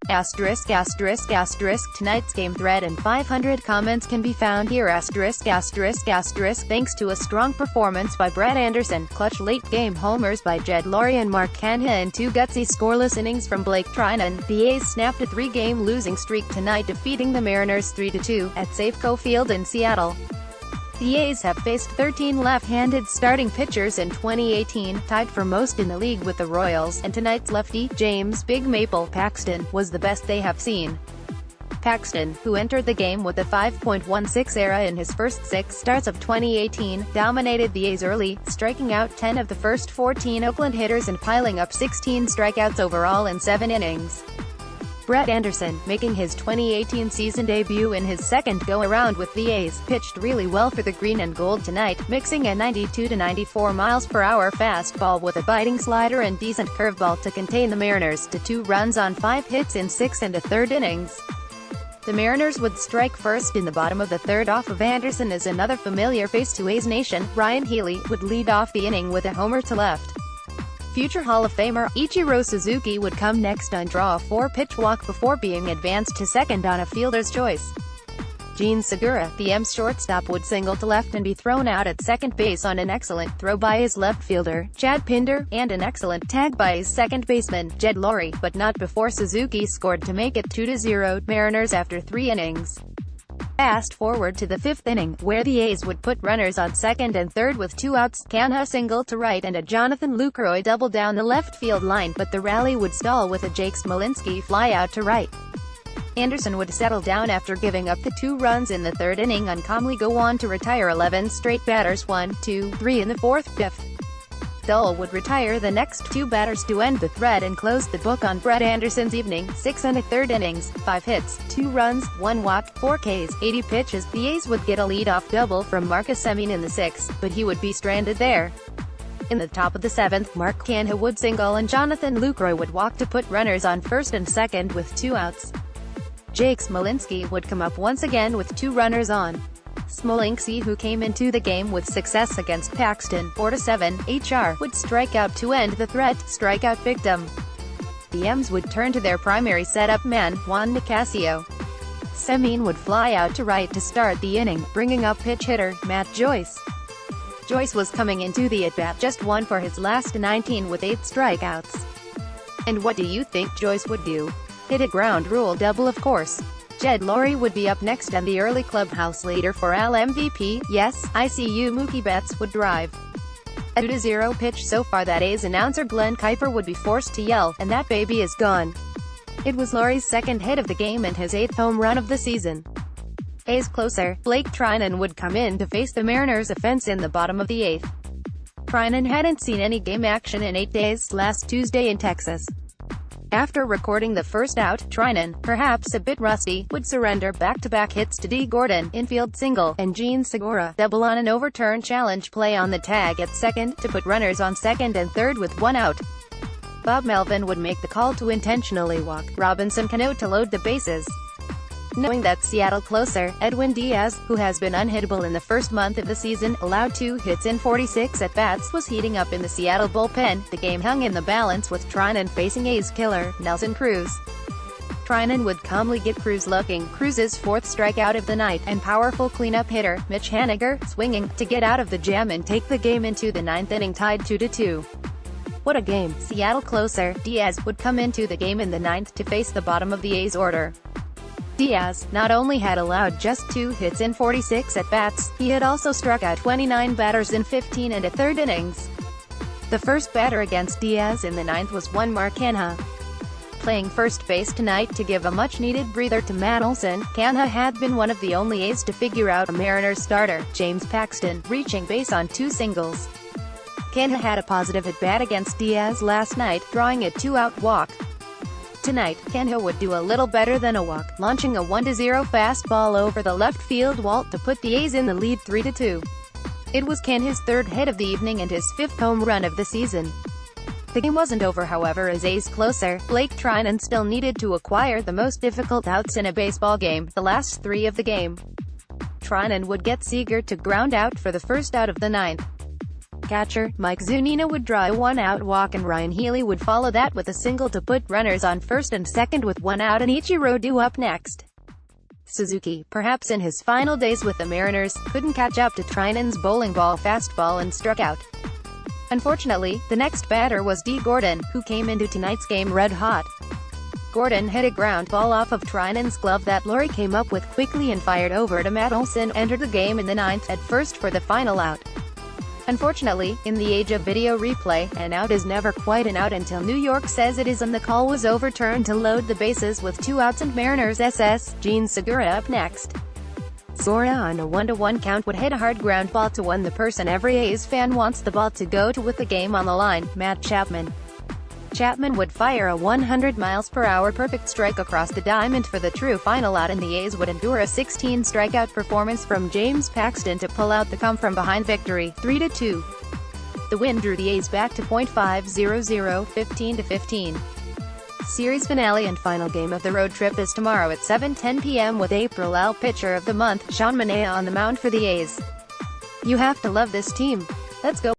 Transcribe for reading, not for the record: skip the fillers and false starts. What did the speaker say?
Asterisk asterisk asterisk tonight's game thread and 500 comments can be found here. Asterisk asterisk asterisk thanks to a strong performance by Brett Anderson, clutch late-game homers by Lowrie and Mark Canha, and two gutsy scoreless innings from Blake Treinen, the A's snapped a three-game losing streak tonight, defeating the Mariners 3-2 at Safeco Field in Seattle. The A's have faced 13 left-handed starting pitchers in 2018, tied for most in the league with the Royals, and tonight's lefty, James "Big Maple" Paxton, was the best they have seen. Paxton, who entered the game with a 5.16 ERA in his first 6 starts of 2018, dominated the A's early, striking out 10 of the first 14 Oakland hitters and piling up 16 strikeouts overall in 7 innings. Brett Anderson, making his 2018 season debut in his second go-around with the A's, pitched really well for the green and gold tonight, mixing a 92 to 94 mph fastball with a biting slider and decent curveball to contain the Mariners to 2 runs on 5 hits in 6 1/3 innings. The Mariners would strike first in the bottom of the third off of Anderson as another familiar face to A's Nation, Ryan Healy, would lead off the inning with a homer to left. Future Hall of Famer Ichiro Suzuki would come next and draw a 4-pitch walk before being advanced to second on a fielder's choice. Jean Segura, the M's shortstop, would single to left and be thrown out at second base on an excellent throw by his left fielder, Chad Pinder, and an excellent tag by his second baseman, Lowrie, but not before Suzuki scored to make it 2-0 Mariners after 3 innings. Fast forward to the 5th inning, where the A's would put runners on second and third with 2 outs, Canha single to right and a Jonathan Lucroy double down the left field line, but the rally would stall with a Jake Smolinski fly out to right. Anderson would settle down after giving up the 2 runs in the 3rd inning and calmly go on to retire 11 straight batters 1, 2, 3 in the 4th, 5th. Dull would retire the next 2 batters to end the thread and close the book on Brett Anderson's evening. 6 1/3 innings, 5 hits, 2 runs, 1 walk, 4 Ks, 80 pitches. The A's would get a lead-off double from Marcus Semien in the 6th, but he would be stranded there. In the top of the 7th, Mark Canha would single and Jonathan Lucroy would walk to put runners on first and second with 2 outs. Jake Smolinski would come up once again with 2 runners on. Smolinski, who came into the game with success against Paxton, 4-7 HR, would strike out to end the threat, strikeout victim. The M's would turn to their primary setup man, Juan Nicasio. Semien would fly out to right to start the inning, bringing up pinch hitter, Matt Joyce. Joyce was coming into the at-bat just 1 for his last 19 with 8 strikeouts. And what do you think Joyce would do? Hit a ground rule double, of course. Lowrie would be up next and the early clubhouse leader for AL MVP, yes, ICU Mookie Betts, would drive. A 2-0 pitch so far that A's announcer Glenn Kuiper would be forced to yell, and that baby is gone. It was Lowrie's 2nd hit of the game and his 8th home run of the season. A's closer, Blake Treinen, would come in to face the Mariners' offense in the bottom of the 8th. Treinen hadn't seen any game action in 8 days, last Tuesday in Texas. After recording the first out, Treinen, perhaps a bit rusty, would surrender back-to-back hits to D. Gordon, infield single, and Jean Segura, double on an overturned challenge play on the tag at second, to put runners on second and third with 1 out. Bob Melvin would make the call to intentionally walk Robinson Cano to load the bases. Knowing that Seattle closer, Edwin Diaz, who has been unhittable in the first month of the season, allowed 2 hits in 46 at-bats, was heating up in the Seattle bullpen, the game hung in the balance with Treinen facing A's killer, Nelson Cruz. Treinen would calmly get Cruz looking, Cruz's 4th strikeout of the night, and powerful cleanup hitter, Mitch Haniger, swinging, to get out of the jam and take the game into the 9th inning tied 2-2. What a game. Seattle closer, Diaz, would come into the game in the 9th to face the bottom of the A's order. Diaz not only had allowed just 2 hits in 46 at-bats, he had also struck out 29 batters in 15 1/3 innings. The first batter against Diaz in the 9th was one Mark Canha. Playing first base tonight to give a much-needed breather to Matt Olson, Canha had been one of the only A's to figure out a Mariners starter, James Paxton, reaching base on 2 singles. Canha had a positive at-bat against Diaz last night, drawing a 2-out walk. Tonight, Canha would do a little better than a walk, launching a 1-0 fastball over the left field wall to put the A's in the lead 3-2. It was Canha's 3rd hit of the evening and his 5th home run of the season. The game wasn't over, however, as A's closer, Blake Treinen, still needed to acquire the most difficult outs in a baseball game, the last 3 of the game. Treinen would get Seager to ground out for the first out of the 9th. catcher, Mike Zunino would draw a one-out walk and Ryan Healy would follow that with a single to put runners on first and second with one out and Ichiro due up next. Suzuki, perhaps in his final days with the Mariners, couldn't catch up to Treinen's bowling ball fastball and struck out. Unfortunately, the next batter was D. Gordon, who came into tonight's game red hot. Gordon hit a ground ball off of Treinen's glove that Lowrie came up with quickly and fired over to Matt Olson, entered the game in the ninth, at first for the final out. Unfortunately, in the age of video replay, an out is never quite an out until New York says it is and the call was overturned to load the bases with 2 outs and Mariners SS, Gene Segura up next. Segura on a 1-1 count would hit a hard ground ball to one the person every A's fan wants the ball to go to with the game on the line, Matt Chapman. Chapman would fire a 100 mph perfect strike across the diamond for the true final out and the A's would endure a 16-strikeout performance from James Paxton to pull out the come-from-behind victory, 3-2. The win drew the A's back to .500, 15-15. Series finale and final game of the road trip is tomorrow at 7:10 p.m. with April L. Pitcher of the Month, Sean Manaea on the mound for the A's. You have to love this team. Let's go.